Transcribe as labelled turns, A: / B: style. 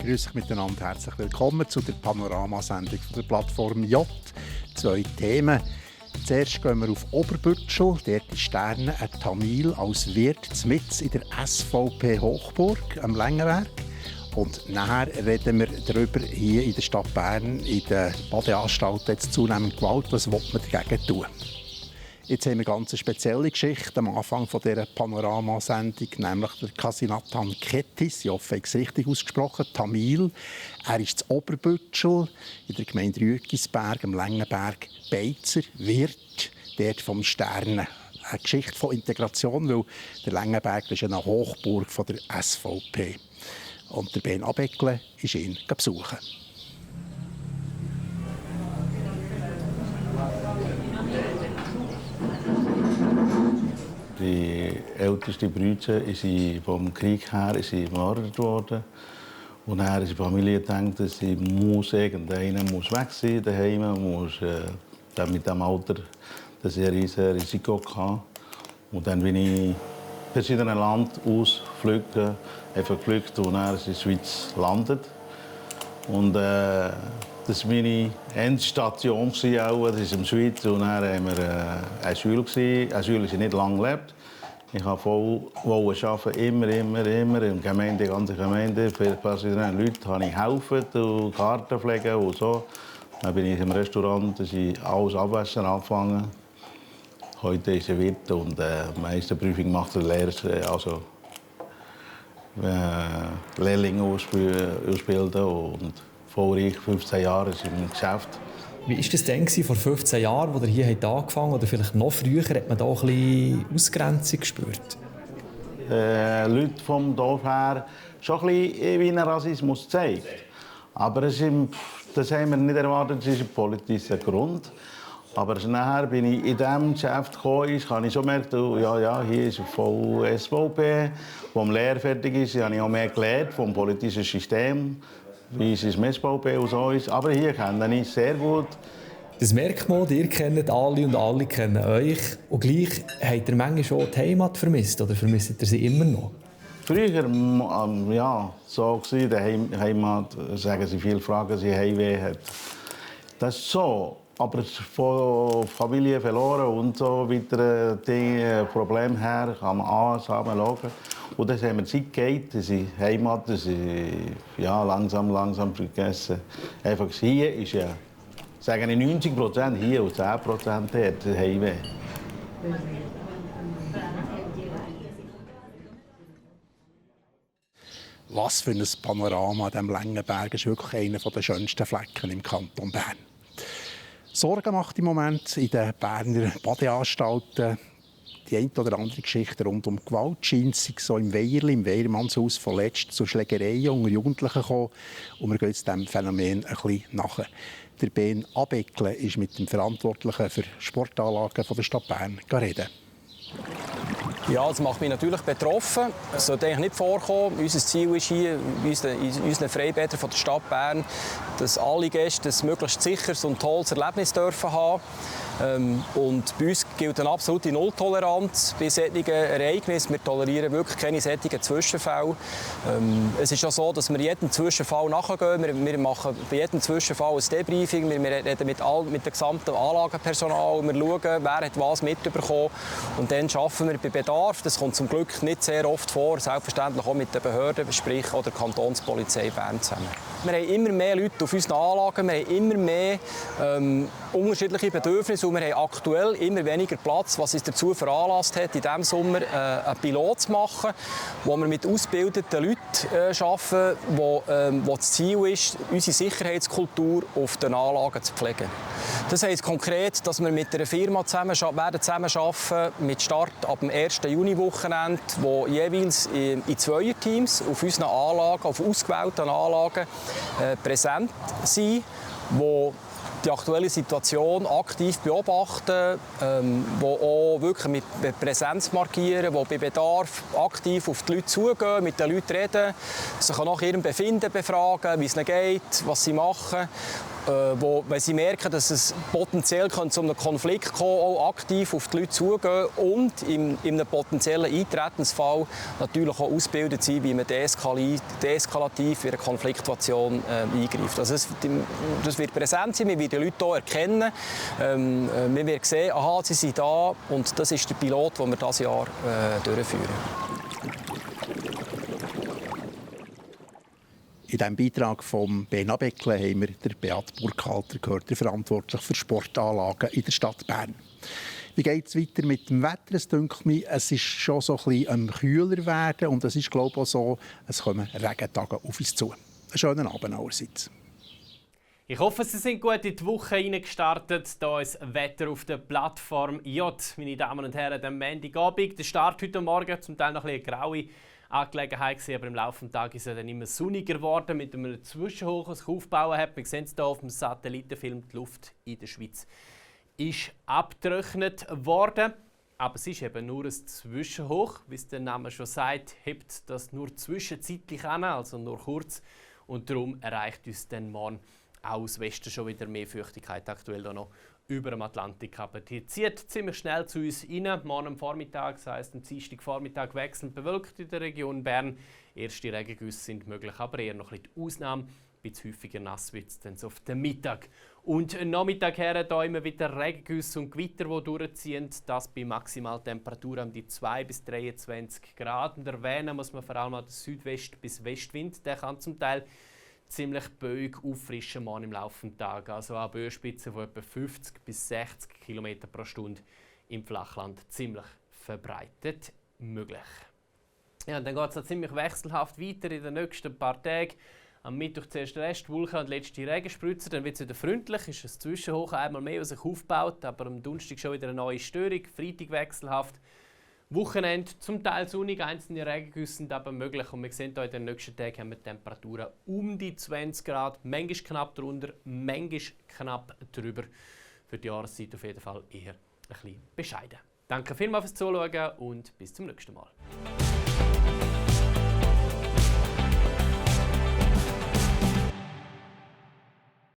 A: Grüß euch miteinander, herzlich willkommen zu der Panoramasendung der Plattform J. 2 Themen. Zuerst gehen wir auf Oberbütschel, dort ist Sterne, ein Tamil als Wirt mitten in der SVP Hochburg am Längenberg. Und nachher reden wir darüber, hier in der Stadt Bern, in den Badeanstalten jetzt zunehmend Gewalt. Was will man dagegen tun? Jetzt haben wir eine ganz spezielle Geschichte am Anfang dieser Panoramasendung, nämlich der Kasinathan Kettis, ich hoffe, ich habe es richtig ausgesprochen, Tamil. Er ist zu Oberbütschel in der Gemeinde Rüegisberg, am Längenberg, Beizer, Wirt, dort vom Sterne. Eine Geschichte von Integration, weil der Längenberg ist eine Hochburg von der SVP. Und der Ben Abeckle ist ihn besuchen.
B: Die älteste Brüder ist vom Krieg her gemordet worden. Und dann ist die Familie gedacht, dass sie irgendeiner weg sein daheim, mit dem Alter, dass ich ein riesiges Risiko hatte. Und dann bin ich verschiedenen Land ausflüchten, geflüchtet und dann in der Schweiz gelandet. Und das war meine Endstation, das ist in der Schweiz. Und dann haben wir Asyl. Asyl ist nicht lange gelebt. Ich wollte voll arbeiten, immer. In der ganzen Gemeinde, für verschiedene Leute habe ich helfen und Karten pflegen und so. Dann bin ich im Restaurant, alles abwaschen angefangen. Heute ist er Wirt und die meiste Prüfung macht der Lehrer, also Lehrlinge ausbilden. Und vorher 15 Jahre ist im Geschäft.
C: Wie war das denn vor 15 Jahren, als ihr hier angefangen habt? Oder vielleicht noch früher, hat man da ein bisschen Ausgrenzung gespürt?
B: Leute vom Dorf her schon ein bisschen wie ein Rassismus zeigt. Aber das haben wir nicht erwartet, das ist ein politischer Grund. Aber nachher bin ich in diesem Geschäft gekommen, habe ich schon gemerkt, ja, hier ist voll SVP. Als die Lehre fertig ist, habe ich auch mehr gelernt vom politischen System, wie es im SVP und so ist. Aber hier kenne ich sehr gut.
C: Das merkt man, ihr kennt alle und alle kennen euch. Und gleich habt ihr manchmal schon die Heimat vermisst, oder vermisst ihr sie immer noch?
B: Früher ja, so war die Heimat, sagen sie, viele fragen, sie Heimweh hat. Das ist so. Aber von Familie verloren und so weiter Probleme her kann man zusammen schauen. Und das haben wir Zeit gegeben, das ist Heimat, das ist ja, langsam vergessen. Einfach hier ist ja, sagen 90% hier und 10% dort, das Heimweh.
A: Was für ein Panorama an diesem Längenberg ist wirklich einer der schönsten Flecken im Kanton Bern. Sorgen macht im Moment in den Berner Badeanstalten die eine oder andere Geschichte rund um Gewalt. Scheint sich so im Weiermannshaus vorletzt zu Schlägereien unter Jugendlichen gekommen. Und wir gehen jetzt diesem Phänomen ein bisschen nach. Der Ben Abeckle ist mit dem Verantwortlichen für Sportanlagen der Stadt Bern reden.
D: Ja, das macht mich natürlich betroffen. Das sollte eigentlich nicht vorkommen. Unser Ziel ist hier, in unseren Freibädern der Stadt Bern, dass alle Gäste ein möglichst sicheres und tolles Erlebnis dürfen haben. Und bei uns gilt eine absolute Nulltoleranz bei solchen Ereignissen. Wir tolerieren wirklich keine solchen Zwischenfälle. Es ist auch so, dass wir jedem Zwischenfall nachgehen. Wir machen bei jedem Zwischenfall ein Debriefing. Wir reden mit dem gesamten Anlagenpersonal. Wir schauen, wer hat was mitbekommen. Und dann arbeiten wir bei Bedarf. Das kommt zum Glück nicht sehr oft vor. Selbstverständlich auch mit den Behörden, sprich auch der Kantonspolizei Bern zusammen. Wir haben immer mehr Leute auf unseren Anlagen. Wir haben immer mehr unterschiedliche Bedürfnisse. Und wir haben aktuell immer weniger Platz, was uns dazu veranlasst hat, in diesem Sommer einen Pilot zu machen, wo wir mit ausgebildeten Leuten arbeiten, wo das Ziel ist, unsere Sicherheitskultur auf den Anlagen zu pflegen. Das heisst konkret, dass wir mit einer Firma zusammenarbeiten mit Start ab dem 1. Juni-Wochenende, wo jeweils in Zweierteams auf unseren Anlagen, auf ausgewählten Anlagen präsent sind, wo die aktuelle Situation aktiv beobachten, die auch wirklich mit Präsenz markieren, die bei Bedarf aktiv auf die Leute zugehen, mit den Leuten reden, sich nach ihrem Befinden befragen, wie es ihnen geht, was sie machen. wo, wenn sie merken, dass es potenziell zu einem Konflikt kommen kann, auch aktiv auf die Leute zugehen und in einem potenziellen Eintretensfall natürlich auch ausgebildet sein, wie man deeskalativ in einer Konfliktsituation eingreift. Also das wird präsent sein, wir werden die Leute hier erkennen. Wir werden sehen, aha, sie sind da und das ist der Pilot, den wir dieses Jahr durchführen.
A: In diesem Beitrag von Ben Abeckle haben wir den Beat Burkhalter gehört, der verantwortlich für Sportanlagen in der Stadt Bern. Wie geht es weiter mit dem Wetter? Es dünkt mich, es ist schon so ein bisschen kühler werden und es ist, glaube ich, auch so, es kommen Regentage auf uns zu. Einen schönen Abend allerseits.
E: Ich hoffe, Sie sind gut in die Woche gestartet. Hier ist Wetter auf der Plattform J. Meine Damen und Herren, am Montagabend. Der Start heute Morgen, zum Teil noch ein bisschen eine graue Angelegenheit gewesen, aber im Laufe des Tages ist es dann immer sonniger geworden mit einem Zwischenhoch, das sich aufgebaut hat. Wir sehen es hier auf dem Satellitenfilm, die Luft in der Schweiz ist abgetrocknet worden. Aber es ist eben nur ein Zwischenhoch, wie es der Name schon sagt, hebt das nur zwischenzeitlich an, also nur kurz. Und darum erreicht uns dann morgen auch aus Westen schon wieder mehr Feuchtigkeit, aktuell noch über dem Atlantik. Aber die zieht ziemlich schnell zu uns rein. Morgen am Vormittag, das heisst am Dienstagvormittag, wechselnd bewölkt in der Region Bern. Erste Regengüsse sind möglich, aber eher noch ein bisschen die Ausnahme. Ein bisschen häufiger nass wird es dann so auf den Mittag. Und am Nachmittag her hier immer wieder Regengüsse und Gewitter, die durchziehen. Das bei Maximaltemperaturen um die 2 bis 23 Grad. Und erwähnen muss man vor allem auch den Südwest- bis Westwind. Der kann zum Teil ziemlich böig auffrischen morgen im Laufe des Tages. Also auch Böenspitzen von etwa 50 bis 60 km pro Stunde im Flachland ziemlich verbreitet möglich. Ja, und dann geht es ziemlich wechselhaft weiter in den nächsten paar Tagen. Am Mittwoch zuerst Restwolken und letzte Regenspritze, dann wird es wieder freundlich, ist ein Zwischenhoch einmal mehr, was sich aufbaut, aber am Donnerstag schon wieder eine neue Störung, Freitag wechselhaft. Wochenende zum Teil sonnig, einzelne Regengüsse sind aber möglich und wir sehen hier in den nächsten Tagen haben wir Temperaturen um die 20 Grad, manchmal knapp drunter, manchmal knapp drüber. Für die Jahreszeit auf jeden Fall eher ein bisschen bescheiden. Danke vielmals fürs Zuschauen und bis zum nächsten Mal.